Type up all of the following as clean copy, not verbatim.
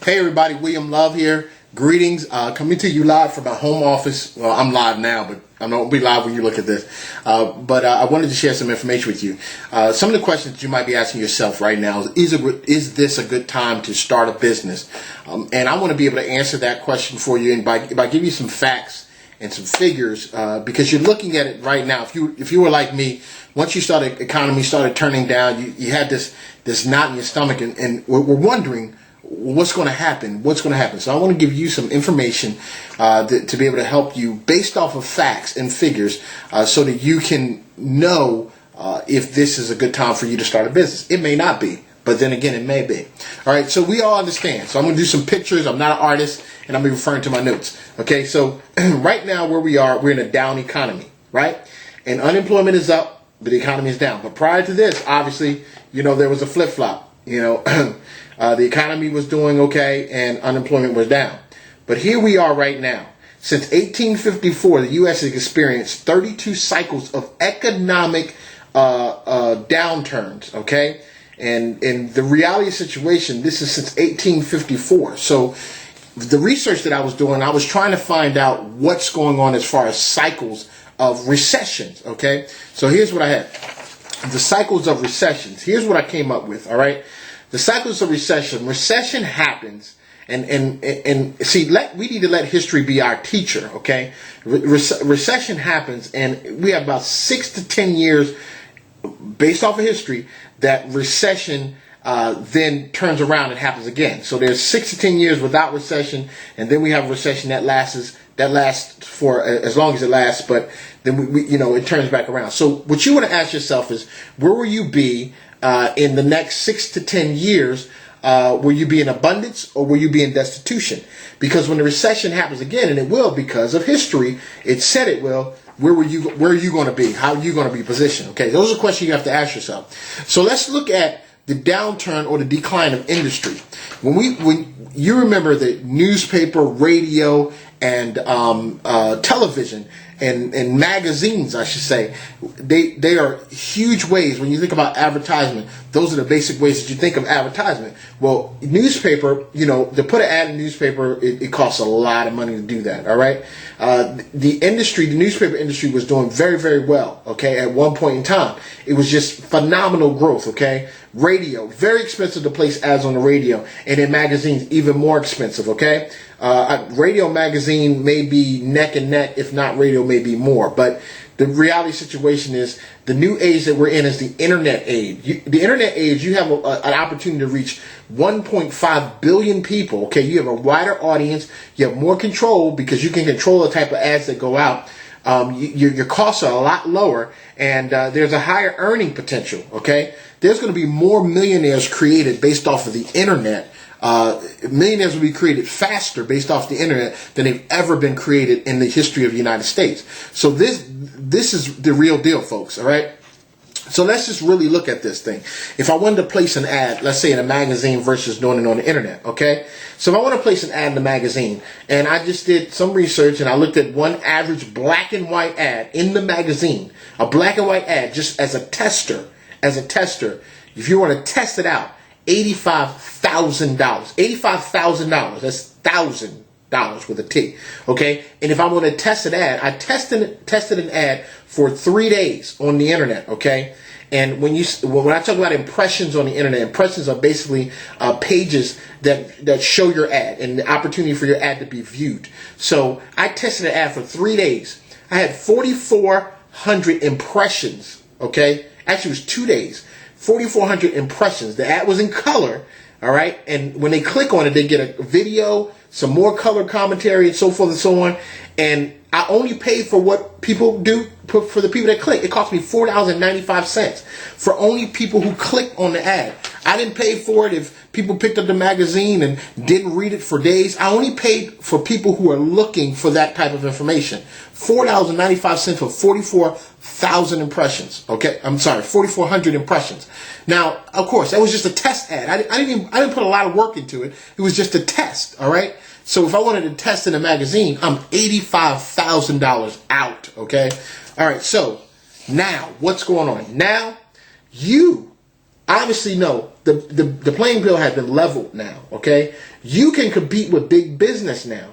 Hey everybody, William Love here. Greetings. Coming to you live from my home office. Well, I'm live now, but I won't be live when you look at this. But I wanted to share some information with you. Some of the questions you might be asking yourself right now is this a good time to start a business? And I want to be able to answer that question for you, and by giving you some facts and some figures, because you're looking at it right now. If you were like me, once the economy started turning down, you had this knot in your stomach, and we're wondering what's going to happen. So I want to give you some information to be able to help you based off of facts and figures, so that you can know if this is a good time for you to start a business. It may not be, but then again, it may be. All right, so we all understand. So I'm going to do some pictures. I'm not an artist, and I'm going to be referring to my notes. Okay, so right now where we are, we're in a down economy, right? And unemployment is up, but the economy is down. But prior to this, obviously, there was a flip-flop. The economy was doing okay and unemployment was down. But here we are right now. Since 1854, the U.S. has experienced 32 cycles of economic downturns, okay? And in the reality situation, this is since 1854. So the research that I was doing, I was trying to find out what's going on as far as cycles of recessions, okay? So here's what I had. The cycles of recessions. Here's what I came up with, all right? The cycles of recession. Recession happens, and see, we need to let history be our teacher, okay? Recession happens, and we have about 6 to 10 years, based off of history, that recession then turns around and happens again. So there's 6 to 10 years without recession, and then we have a recession that lasts for as long as it lasts, but then it turns back around. So what you want to ask yourself is, where will you be in the next 6 to 10 years? Will you be in abundance or will you be in destitution? Because when the recession happens again, and it will because of history, it said it will, where are you going to be? How are you going to be positioned? Okay, those are questions you have to ask yourself. So let's look at the downturn or the decline of industry. When you remember that newspaper, radio, and television and magazines, I should say, they are huge ways. When you think about advertisement, those are the basic ways that you think of advertisement. Well, newspaper, to put an ad in newspaper, it costs a lot of money to do that. All right, the newspaper industry was doing very, very well. Okay, at one point in time, it was just phenomenal growth. Okay, radio, very expensive to place ads on the radio, and in magazines, even more expensive. Okay. Radio magazine may be neck and neck, if not radio may be more. But the reality situation is the new age that we're in is the internet age. The internet age, you have an opportunity to reach 1.5 billion people. Okay, you have a wider audience. You have more control because you can control the type of ads that go out. Your costs are a lot lower, and there's a higher earning potential. Okay, there's going to be more millionaires created based off of the internet. Millionaires will be created faster based off the internet than they've ever been created in the history of the United States. So this is the real deal, folks. All right. So let's just really look at this thing. If I wanted to place an ad, let's say in a magazine versus doing it on the internet, okay? So if I want to place an ad in the magazine, and I just did some research and I looked at one average black and white ad in the magazine, a black and white ad, just as a tester, if you want to test it out, $85,000. $85,000. That's $1,000 with a T. Okay? And if I want to test an ad, I tested an ad for 3 days on the internet. Okay? And when I talk about impressions on the internet, impressions are basically pages that show your ad and the opportunity for your ad to be viewed. So I tested an ad for 3 days. I had 4,400 impressions. Okay? Actually, it was 2 days. 4,400 impressions. The ad was in color, all right? And when they click on it, they get a video, some more color commentary, and so forth and so on. And I only paid for what people do, for the people that click. It cost me $4.95 for only people who click on the ad. I didn't pay for it if people picked up the magazine and didn't read it for days. I only paid for people who are looking for that type of information. $4.95 for 44,000 impressions. Okay, I'm sorry, 4,400 impressions. Now, of course, that was just a test ad. I didn't put a lot of work into it. It was just a test. All right. So if I wanted to test in a magazine, I'm $85,000 out. Okay. All right. So now what's going on? Now you obviously no, the playing field has been leveled now, okay? You can compete with big business now.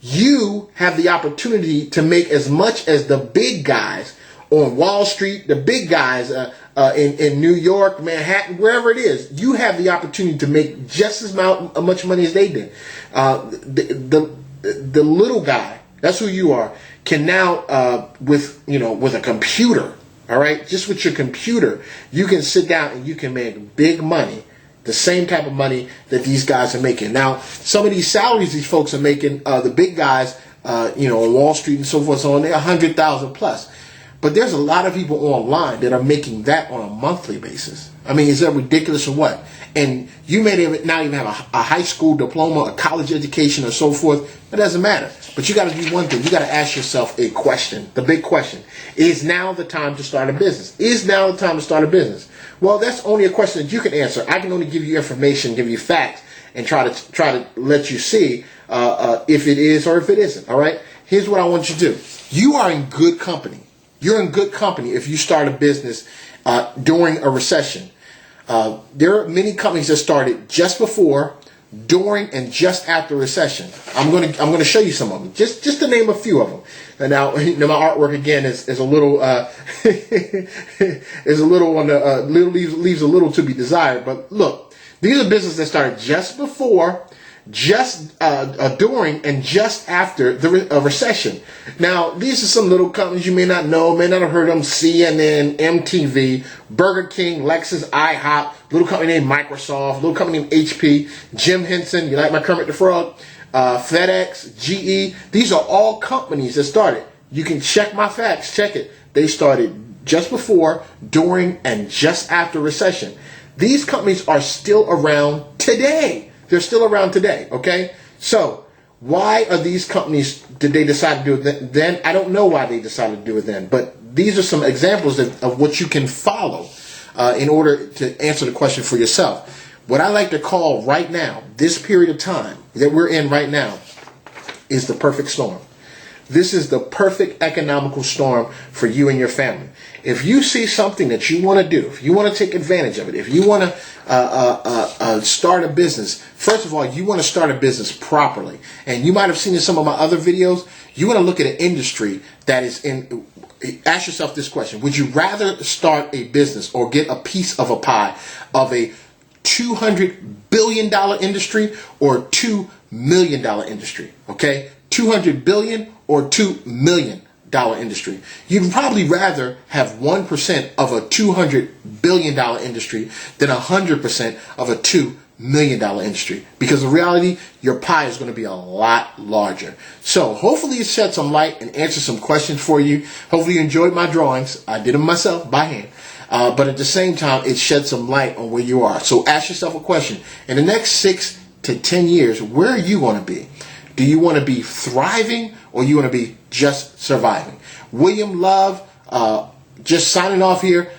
You have the opportunity to make as much as the big guys on Wall Street, the big guys in New York, Manhattan, wherever it is. You have the opportunity to make just as much money as they did. The little guy, that's who you are, can now with a computer, all right, just with your computer, you can sit down and you can make big money, the same type of money that these guys are making. Now, some of these salaries these folks are making, the big guys, on Wall Street and so forth, so on, they're 100,000 plus. But there's a lot of people online that are making that on a monthly basis. I mean, is that ridiculous or what? And you may not even have a high school diploma, a college education, or so forth. It doesn't matter. But you got to do one thing. You got to ask yourself a question. The big question: is now the time to start a business? Is now the time to start a business? Well, that's only a question that you can answer. I can only give you information, give you facts, and try to let you see if it is or if it isn't. All right. Here's what I want you to do. You are in good company. You're in good company if you start a business during a recession. There are many companies that started just before, during, and just after recession. I'm gonna show you some of them. Just to name a few of them. And now, my artwork again is a little is a little on the leaves a little to be desired. But look, these are businesses that started just before, just during, and just after the recession. Now, these are some little companies you may not know, may not have heard of them: CNN, MTV, Burger King, Lexus, IHOP, little company named Microsoft, little company named HP, Jim Henson, you like my Kermit the Frog, FedEx, GE. These are all companies that started. You can check my facts, check it. They started just before, during, and just after recession. These companies are still around today. They're still around today, okay? So, why are these companies, did they decide to do it then? I don't know why they decided to do it then, but these are some examples of what you can follow in order to answer the question for yourself. What I like to call right now, this period of time that we're in right now, is the perfect storm. This is the perfect economical storm for you and your family. If you see something that you want to do, if you want to take advantage of it, if you want to start a business, first of all, you want to start a business properly. And you might have seen in some of my other videos, you want to look at an industry that is in, ask yourself this question: would you rather start a business or get a piece of a pie of a $200 billion industry or $2 million industry? Okay? $200 billion or $2 million industry. You'd probably rather have 1% of a $200 billion industry than 100% of a $2 million industry. Because in reality, your pie is going to be a lot larger. So hopefully it shed some light and answered some questions for you. Hopefully you enjoyed my drawings. I did them myself by hand. But at the same time, it shed some light on where you are. So ask yourself a question. In the next 6 to 10 years, where are you going to be? Do you want to be thriving or you want to be just surviving? William Love, just signing off here.